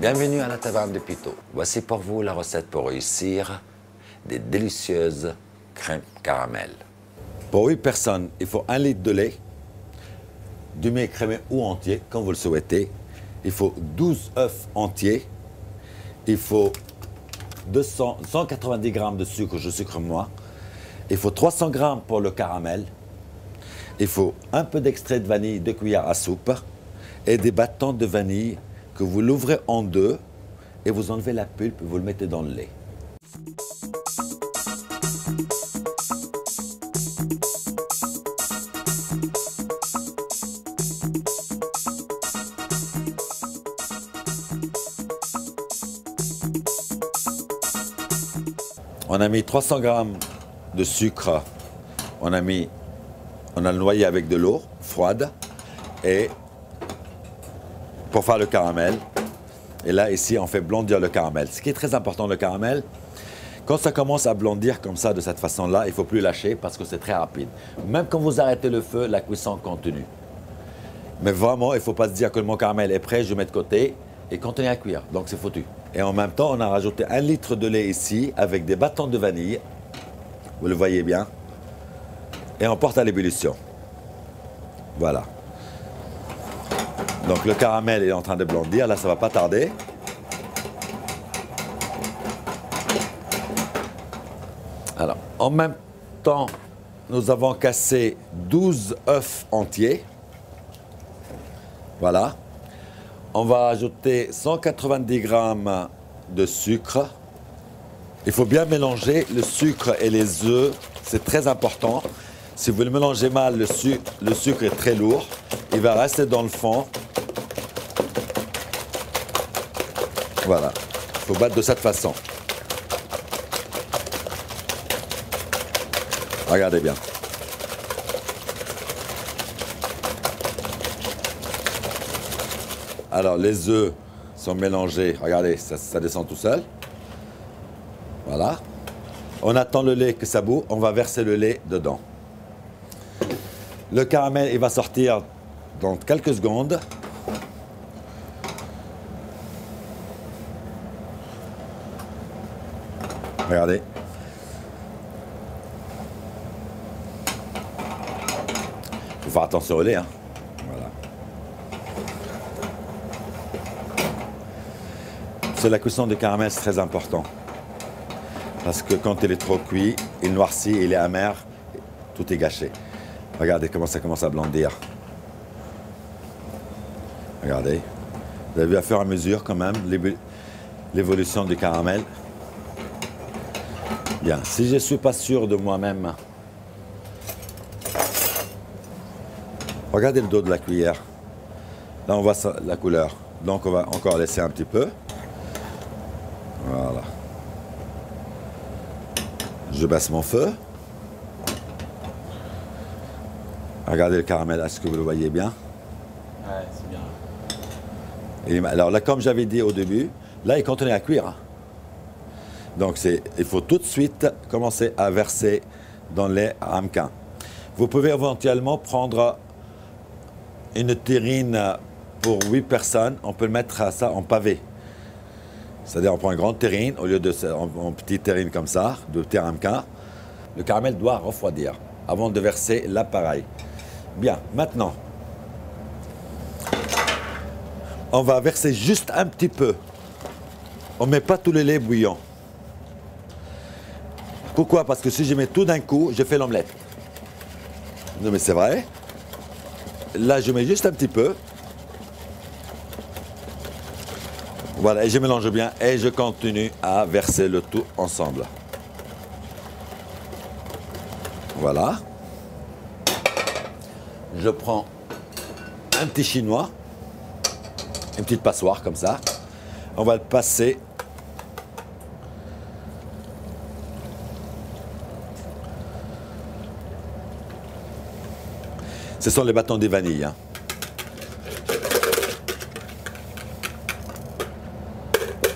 Bienvenue à la taverne de Pito. Voici pour vous la recette pour réussir des délicieuses crèmes caramel. Pour 8 personnes, il faut 1 litre de lait, demi-écrémé ou entier, comme vous le souhaitez. Il faut 12 œufs entiers. Il faut 190 g de sucre noir. Il faut 300 g pour le caramel. Il faut un peu d'extrait de vanille, 2 cuillères à soupe, et des bâtons de vanille que vous l'ouvrez en deux et vous enlevez la pulpe et vous le mettez dans le lait. On a mis 300 g de sucre, on a le noyé avec de l'eau froide et pour faire le caramel. Et là, ici, on fait blondir le caramel. Ce qui est très important, le caramel, quand ça commence à blondir comme ça, de cette façon-là, il ne faut plus lâcher parce que c'est très rapide. Même quand vous arrêtez le feu, la cuisson continue. Mais vraiment, il ne faut pas se dire que mon caramel est prêt, je mets de côté et continuer à cuire. Donc, c'est foutu. Et en même temps, on a rajouté 1 litre de lait ici avec des bâtons de vanille. Vous le voyez bien. Et on porte à l'ébullition. Voilà. Donc le caramel est en train de blondir. Là, ça ne va pas tarder. Alors, en même temps, nous avons cassé 12 œufs entiers. Voilà. On va ajouter 190 g de sucre. Il faut bien mélanger le sucre et les œufs. C'est très important. Si vous le mélangez mal, le sucre est très lourd. Il va rester dans le fond. Voilà. Il faut battre de cette façon. Regardez bien. Alors, les œufs sont mélangés. Regardez, ça descend tout seul. Voilà. On attend le lait que ça bout. On va verser le lait dedans. Le caramel, il va sortir dans quelques secondes. Regardez. Il faut faire attention au lait, hein. Voilà. C'est la cuisson du caramel, c'est très important. Parce que quand il est trop cuit, il noircit, il est amer, tout est gâché. Regardez comment ça commence à blondir. Regardez. Vous avez vu à fur et à mesure quand même l'évolution du caramel. Bien, si je ne suis pas sûr de moi-même, regardez le dos de la cuillère. Là, on voit ça, la couleur. Donc, on va encore laisser un petit peu. Voilà. Je baisse mon feu. Regardez le caramel, est-ce que vous le voyez bien? Ouais, c'est bien. Et alors là, comme j'avais dit au début, là, il continue à cuire, hein. Donc, il faut tout de suite commencer à verser dans les ramequins. Vous pouvez éventuellement prendre une terrine pour 8 personnes. On peut le mettre à ça en pavé. C'est-à-dire, on prend une grande terrine au lieu de en petite terrine comme ça, de petits ramequins. Le caramel doit refroidir avant de verser l'appareil. Bien, maintenant, on va verser juste un petit peu. On ne met pas tout le lait bouillant. Pourquoi? Parce que si je mets tout d'un coup, je fais l'omelette. Non mais c'est vrai. Là, je mets juste un petit peu. Voilà, et je mélange bien et je continue à verser le tout ensemble. Voilà. Je prends un petit chinois, une petite passoire comme ça. On va le passer. Ce sont les bâtons de vanille, hein.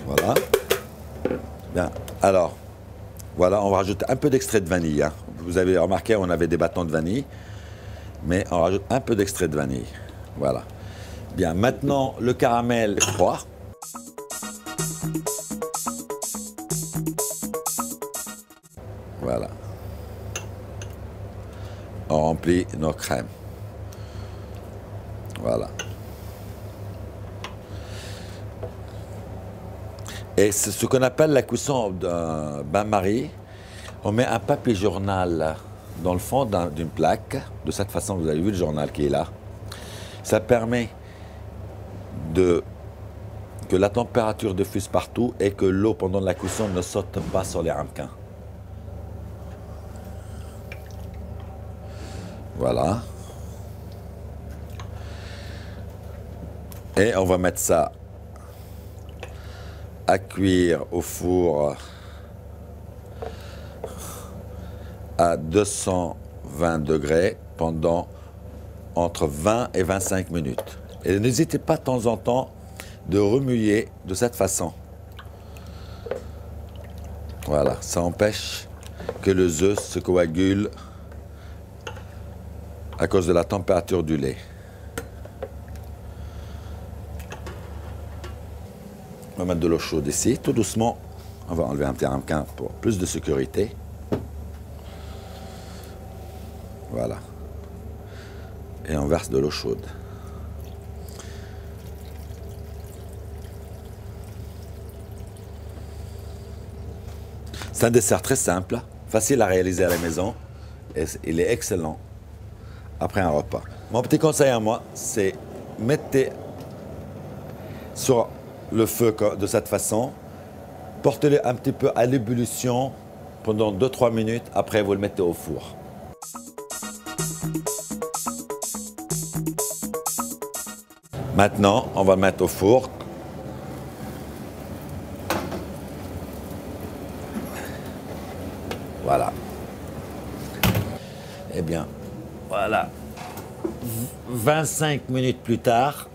Voilà. Bien. Alors, voilà, on va rajouter un peu d'extrait de vanille, hein. Vous avez remarqué, on avait des bâtons de vanille, mais on rajoute un peu d'extrait de vanille. Voilà. Bien, maintenant, le caramel est froid. plie nos crèmes. Voilà. Et c'est ce qu'on appelle la cuisson d'un bain-marie. On met un papier journal dans le fond d'une plaque. De cette façon, vous avez vu le journal qui est là. Ça permet que la température diffuse partout et que l'eau pendant la cuisson ne saute pas sur les ramequins. Voilà. Et on va mettre ça à cuire au four à 220 degrés pendant entre 20 et 25 minutes. Et n'hésitez pas de temps en temps de remuer de cette façon. Voilà, ça empêche que le œuf se coagule à cause de la température du lait. On va mettre de l'eau chaude ici, tout doucement. On va enlever un petit ramequin pour plus de sécurité. Voilà. Et on verse de l'eau chaude. C'est un dessert très simple, facile à réaliser à la maison. Et il est excellent après un repas. Mon petit conseil à moi, c'est mettez sur le feu de cette façon, portez-le un petit peu à l'ébullition pendant 2-3 minutes, après vous le mettez au four. Maintenant, on va le mettre au four. Voilà. Eh bien, voilà. 25 minutes plus tard,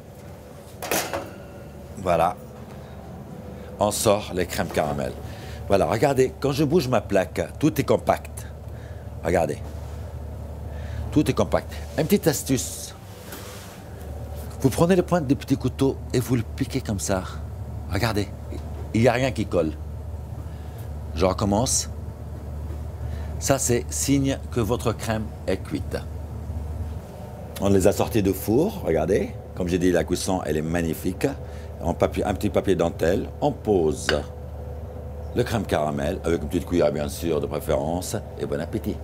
voilà, on sort les crèmes caramel. Voilà, regardez, quand je bouge ma plaque, tout est compact. Regardez. Tout est compact. Une petite astuce. Vous prenez les pointes des petits couteaux et vous le piquez comme ça. Regardez, il n'y a rien qui colle. Je recommence. Ça, c'est signe que votre crème est cuite. On les a sortis du four, regardez. Comme j'ai dit, la cuisson, elle est magnifique. Un petit papier dentelle, on pose le crème caramel, avec une petite cuillère bien sûr de préférence, et bon appétit.